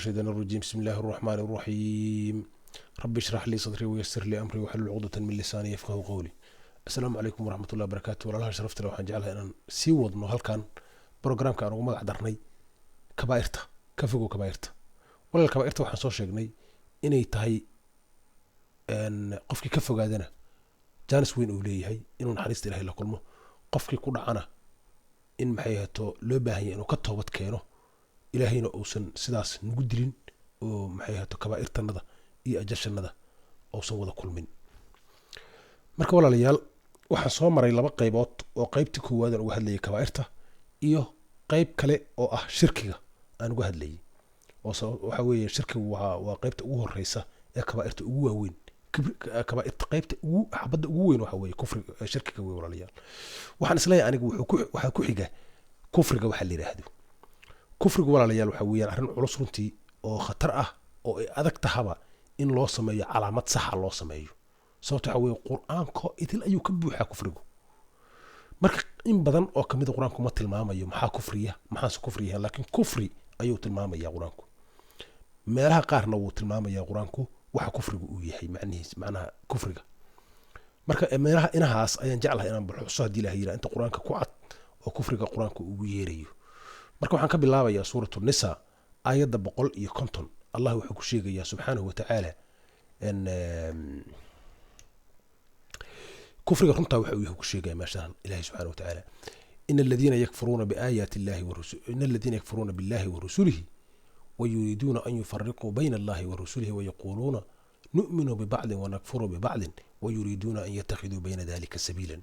الشيطان الرجيم بسم الله الرحمن الرحيم رب اشرح لي صدري ويسر لي أمري واحلل عقدة من لساني يفقهوا قولي. السلام عليكم ورحمة الله وبركاته. walaalaha sharafta leh waxaan jeclahay inaan sii wadno halkan programka aan ugu magac darnay kabaa'irta ka fogow kabaa'irta. walaal kabaa'irta waxaan soo sheegnay inay tahay qofkii ka fogaadana jaanis weyn uu leeyahay inuu naxariista Ilaahay la kulmo, qofkii ku dhacana in maxay ahaato loo baahan yahay inuu ka toobad keeno ilaahayna uusan sidaas nagu dilin oo maxay ahaato kabaa'irtanada iyo ajashanada uusan wada kulmin. marka walaalayaal waxaan soo maray laba qaybood oo qaybtii koowaad aan uga hadlayay kabaa'irta iyo qayb kale oo ah shirkiga aan uga hadlayay. waxa weeye shirkigu waa qaybta ugu horeysa ee kabaa'irta ugu waaweyn. kabaa'irta qaybta ugu xabadda ugu weyn waxa weeye kufriga, shirkiga weeye walaalayaal. waxaan isleeyahay anigu waxaa ku xiga kufriga waxa la yiraahdo. kufriga walaalayaal waxa weeyaan arrin culus runtii oo khatar ah oo ay adag tahaba in loo sameeyo calaamad sax ah loo sameeyo. sababta waxa weeye quraanka idil ayuu ka buuxaa kufrigu. marka in badan oo kamid ah quraanku ma tilmaamayo maxaa kufriya maxaase kufriya, laakiin kufri ayuu tilmaamaya quraanku. meelaha qaarna wuu tilmaamaya quraanku waxa kufrigu uu yahay macnaha kufriga. marka meelaha inahaas ayaan jeclahay inaan baxso hadii Ilaahay yiraahdo inta quraanka ku cad oo kufriga quraanku ugu yeerayo. marka waxaan ka bilaabayaa suuratu Nisa aayadda 150. Allah wuxuu ku sheegayaa subxaanahu wa ta'ala in kufriga runta waxa uu ku sheegayaa meeshaan Ilaahay subxaanahu wa ta'ala inna alladhina yakfuruna biayati Allahi wa rusulihi inna alladhina yakfuruna billahi wa rusulihi wa yuriduna an yufarriqu bayna Allahi wa rusulihi wa yaquluna nu'minu bi ba'din wa nakfuru bi ba'din wa yuriduna an yattakhidhu bayna dhalika sabilan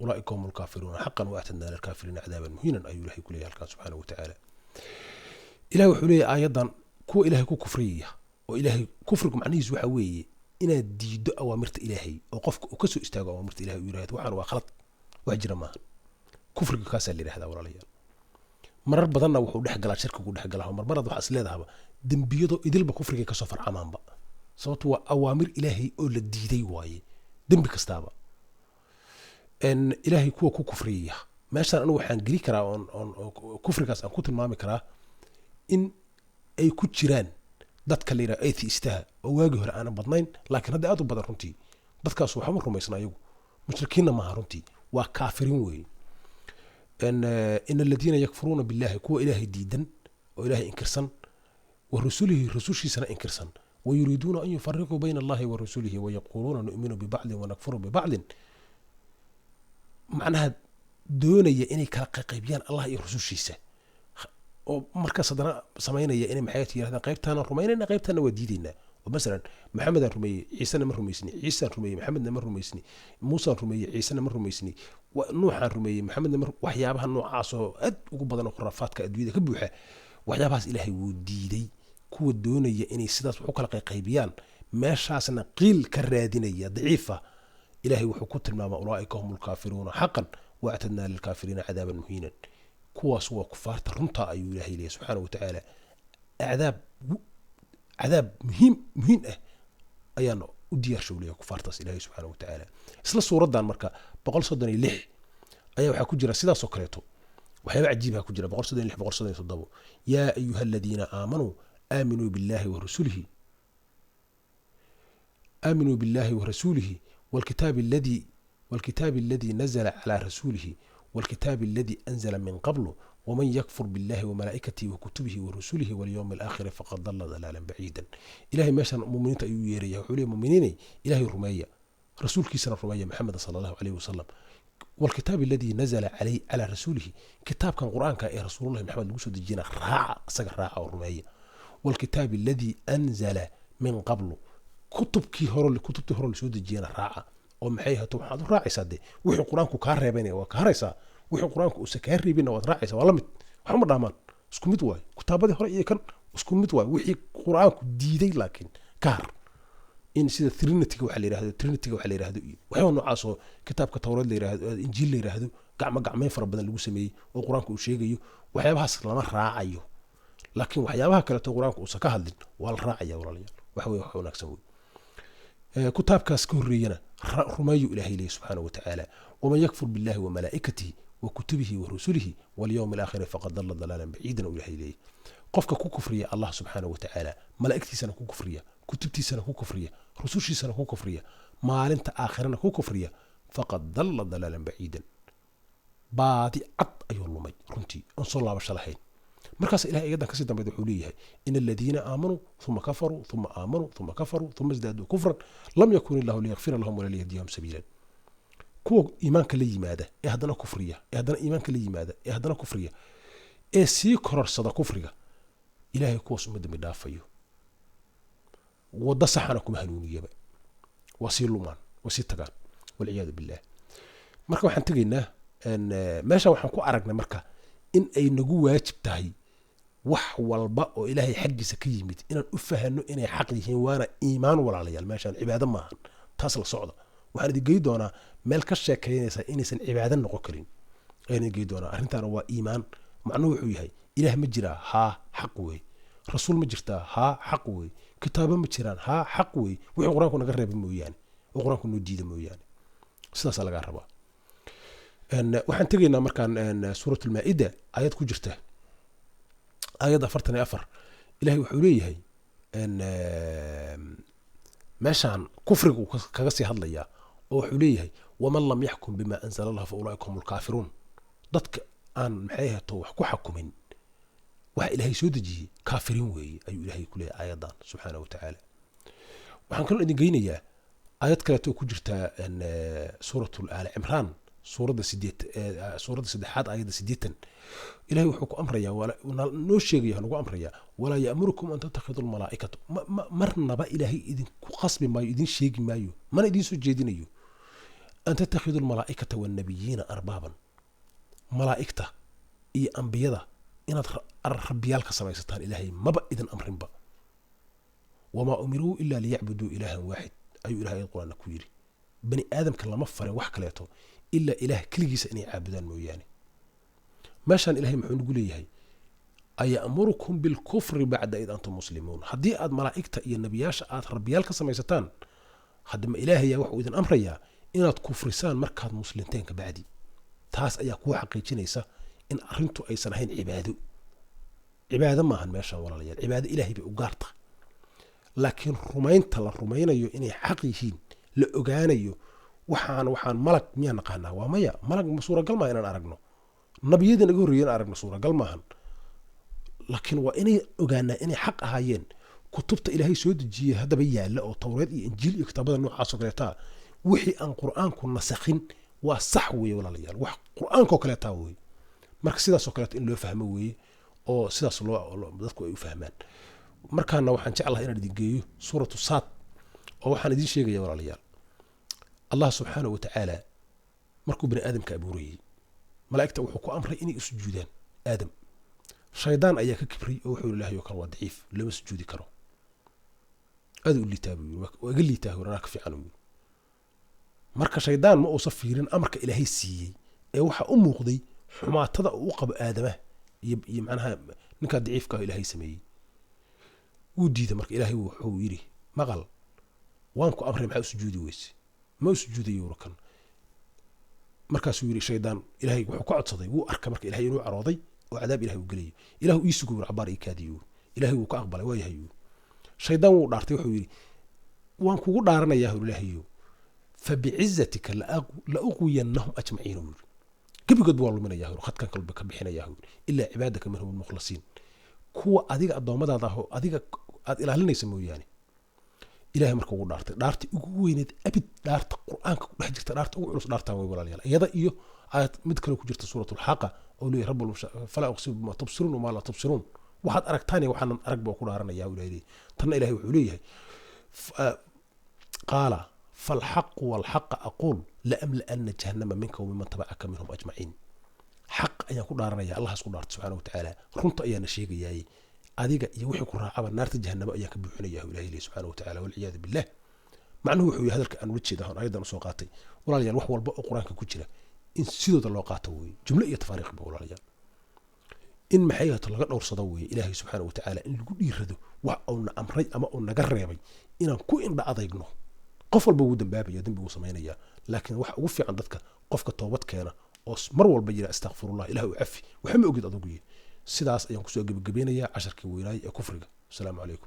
أولئك هم الكافرون حقا وأعتدنا للكافرين عذابا مهينا. أي إلهي كل يهلك سبحانه وتعالى. إلهي وحولي أيضا كو إلهي كو كفرية وإلهي كفركم عنيز وحوي إن ديد أوامرت إلهي أو قفك وكسو استاغ أوامرت إلهي ويراهد وحان وخلط وأجر ما كفرك كاسا اللي هذا ولا ليال مرر بدنا وحو دحق لا شرك ودحق لا مر برض waxa isleedahay dambiyado idilba kufriga ka soo farcamaan ba sababtu waa awaamir Ilaahay oo la diiday waaye dambi kastaaba ان إلهي كوا كو كفرية ماشان أنا وحان قري كرا كفر كاس أن كنت المامي كرا إن أي كتشيران دات كاليرا أيثي استها وواجه أنا بضنين لكن هذا أدو بدر رنتي دات كاس وحمر رميسنا يو مشركين ما رنتي وكافرين وي إن الذين يكفرون بالله كوا إلهي ديدا وإلهي إنكرسن ورسوله رسوشي سنة إنكرسن ويريدون أن يفرقوا بين الله ورسوله ويقولون نؤمن ببعض ونكفر ببعض معناها doonaya inay kala qaybiyaan Allah iyo rasuushiisa oo markaas hadana sameeynaya inay maxay yiraahdaan qaybtaana rumaynayna qaybtaana waa diidayna. oo mesela Maxamed aan rumeeyay Ciisana ma rumeysni, Ciisa aan rumeeyay Maxamedna ma rumeysni, Muusa aan rumeeyay Ciisana ma rumeysni, Nuux aan rumeeyay Maxamedna ma waxyaabaha noocaas oo aad ugu badan oo khuraafaadka adduunyada ka buuxa waxyaabahaas Ilaahay wuu diiday. kuwa doonaya inay sidaas wax u kala qaybiyaan meeshaasna qiil ka raadinaya daciifa إلهي وحكوت الماما أولئك هم الكافرون حقا وأعتدنا للكافرين عذابا مهينا. كواس هو كفار ترمتا أي إلهي ليه سبحانه وتعالى عذاب مهين أيانا وديار شوليه كفار تاس إلهي سبحانه وتعالى. إسلا صورة دان مركا بقول صدني لح أيا وحا كجرا سيدا سكريتو وحيا عجيبها كجرا بقول صدني لح بقول صدني صدبو يا أيها الذين آمنوا بالله ورسوله والكتاب الذي نزل على رسوله والكتاب الذي أنزل من قبله ومن يكفر بالله وملائكته وكتبه ورسوله واليوم الآخر فقد ضل ضلالا بعيدا. إلهي ماشان مؤمنين يريا وحولي مؤمنين إلهي رمية رسول كيسنا رمية محمد صلى الله عليه وسلم. والكتاب الذي نزل على رسوله كتاب كان قرآن كان رسول الله محمد المسود الجنة راعة ورمية. والكتاب الذي أنزل من قبله كتبتي هرول سود الجينا راعة ومحيها توحد راعيسا دي وحي قرآنكو كاريبين وكاريسا وحي قرآنكو سكاريبين وراعيسا ولمت محمد رحمن اسكو مدواي كتابة هرأي كان اسكو مدواي وحي قرآنكو ديدي لكن كار إن سيدا ترينتيك وحالي رهدو وحي ونعاسو كتاب كتوراد لي رهدو إنجيل لي رهدو قعمين فربنا اللي سميه وقرآنكو شيغيو وحيابها سلما راعيو لكن وحيابها كالتو قرآنكو سكاهلدين والراعي وراليان وحوي نكسوي كتاب كاس كورينا رمي إلهي ليه سبحانه وتعالى. ومن يكفر بالله وملائكته وكتبه ورسله واليوم الآخر فقد ضل ضلالا بعيدا إلهي ليه. qofka ku kufriya allah subxaanahu watacaala malaa'igtiisana ku kufriya kutubtiisana ku kufriya rusushiisana ku kufriya maalinta aakhirana ku kufriya faqad dalla dalaalan baciidan baadi cad ayuu lumay runtii oon soo laabasho lahayn markaas ilahay ayadan kasii dambeed wuxuu leeyahay in aladiina aamanuu uma kafaruu uma aamanuu uma kafaruu uma isdaaduu kufran lam yakun illahu liyakfira lahum wala liyahdiyahum sabiilan kuwa iimaanka la yimaada ee haddana kufriya ee haddana iimaanka la yimaada ee haddana kufriya ee sii kororsada kufriga ilaahay kuwaas uma dambi dhaafayo waddo saxana kuma hanuuniyaba waa sii lumaan waa sii tagaan walciyaadu billah marka waxaan tegaynaa meesha waxaan ku aragnay marka in ay nagu waajib tahay wax walba oo ilaahay xaggiisa ka yimid inaan u fahanno inay xaq yihiin waana iimaan walaalayaal meeshaan cibaado maahan taas la socda waxaan idin geyi doonaa meel ka sheekaynaysa inaysan cibaado noqon karin ayaan idin geyi doonaa arrintaana waa iimaan macnuhu wuxuu yahay ilaah ma jiraa haa xaq wey rasuul ma jirtaa haa xaq wey kitaabo ma jiraan haa xaq wey wixii qur-aanku naga reeba mooyaane oo qur-aanku noo diida mooyaane sidaasaa lagaa rabaa waxaan tegaynaa markaan suurat almaa-ida aayad ku jirta aayad 44 ilahay wuxuu leeyahay meeshaan kufrigu kaga sii hadlayaa oo wuxuu leeyahay waman lam yaxkum bima anzala allah fa ulaaika hum lkaafiruun dadka aan maxay hato wax ku xakumin waxa ilaahay soo dejiyey kaafiriin weeye ayuu ilaahay ku leeyahay aayadan subxaana wa tacaala waxaan kaloo idin geynayaa aayad kaleeto ku jirta suuratu aali cimraan suuradda saddexaad aayadda 80 ilahay wuxuu ku amrayaa noo sheegaya nagu amrayaa walaa ya'murukum an tattakhidu almalaa'ikatu marnaba ilaahay idinku qasbi maayo idin sheegi maayo mana idin soo jeedinayo an tattakhidu almalaa'ikata waannabiyiina arbaaban malaa'igta iyo ambiyada inaad rabbiyaal ka samaysataan ilaahay maba idin amrinba wamaa umiruu ilaa liyacbuduu ilaahan waaxid ayuu ilahay ayad qur-aanna ku yidhi bani aadamka lama farin wax kaleeto ilaa ilaah keligiisa inay caabudaan mooyaane meeshaan ilahay muxuu nagu leeyahay aya'murukum bilkufri bacda id antum muslimuun haddii aad malaa'igta iyo nebiyaasha aad rabbiyaal ka samaysataan haddama ilaahayaa waxuu idin amrayaa inaad kufrisaan markaad muslinteen ka bacdi taas ayaa kuu xaqiijinaysa in arrintu aysan ahayn cibaado maahan meeshaan walaalayaal cibaado ilaahay bay u gaarta laakiin rumaynta la rumaynayo inay xaq yihiin la ogaanayo waxaan malag miyaan naqaanaa waa maya malag ma suuragal maaha inaan aragno nabiyadii naga horreeyay inaan aragno suuragal maahan laakiin waa inay ogaanaa inay xaq ahaayeen kutubta ilaahay soo dejiyey haddaba yaalla oo tawreed iyo injiil iyo kitaabada noocaasoo kaleetaa wixii aan qur-aanku nasakhin waa sax weeye walaalayaal wax qur-aankoo kaleetaa weeye marka sidaasoo kaleeto in loo fahmo weeye oo sidaas dadku ay u fahmaan markaana waxaan jeclahay inaan idin geeyo suuratu saad oo waxaan idin sheegaya walaalayaal allah subxaanahu watacaala markuu bani aadamka abuurayey malaa'igta wuxuu ku amray inay u sujuudaan aadam shaydaan ayaa ka kibray oo wuxuu ilaahay oo kale waa daciif lama sujuudi karo aad u liitaa buu yiri waa iga liitaa hore anaa ka fiican buu marka shaydaan ma uusan fiirin amarka ilaahay siiyey ee waxa u muuqday xumaatada uu u qabo aadamaha iyo macnaha ninka daciifka ah ilaahay sameeyey wuu diiday marka ilaahay wuxuu yiri maqal waan ku amray maxaa u sujuudi weyse ma u sujuudayo rakan markaasuu yiri shaydaan ilaahay wuxuu ka codsaday wuu arka marka ilaahay inuu carooday oo cadaab ilaahay u gelayo ilaahu ii sugo cabaar ii kaadiyo ilaahay wuu ka aqbalay waa yahay shaydaan wuu dhaartay wuxuu yiri waan kugu dhaaranayaa ilaahayo fa bi'izzatika la uqwiyannahum ajmaciin gabigood waa luminayaa khadkan kalba ka bixinayaa ilaa cibaadaka minhum almukhlasiin kuwa adiga adoomadaada ah adiga aad ilaalinaysa mooyaane ilaahay markuu ugu dhaartay dhaartii ugu weyneed abid dhaarta qur-aanka ku dhex jirta dhaarta ugu culus dhaartaan way walaalayaal iyada iyo aayad mid kale ku jirta suuratul xaqa oo leeyahay rabbul fala uqsimu bima tubsiruun wama la tubsiruun waxaad aragtaan waxaan arag baa ku dhaaranayaa ilaahay tanna ilaahay wuxuu leeyahay qaala فالحق والحق أقول لأملأن جهنم منك وممن تبعك منهم أجمعين حق أيان كل دارنا يا الله سبحانه سبحانه وتعالى رنت أيان الشيء جاي أديك يوحي كل عبر نار جهنم أياك بيحنا يا إلهي سبحانه وتعالى والعياذ بالله مع أنه وحي هذا الكأن وجه ده أيضا سوقاتي ولا يعني وحول بقى القرآن ككجرة إن سيدو الوقاته جملة تفارق بقول عليها إن محيها تلقى نور صدوي إلهي سبحانه وتعالى إن يقول يرده وأن أمري أما أن جربي إن كوين بعض يجنه qof walba uu dambaabaya dambi uu sameynaya laakiin waxa ugu fiican dadka qofka toobad keena oo mar walba yira astaghfirullah ilaahu afi waxa ma ogid adigu sidaas ayaan kusoo gebagabeynayaa casharkii weynaay ee kufriga. asalaamu calaykum.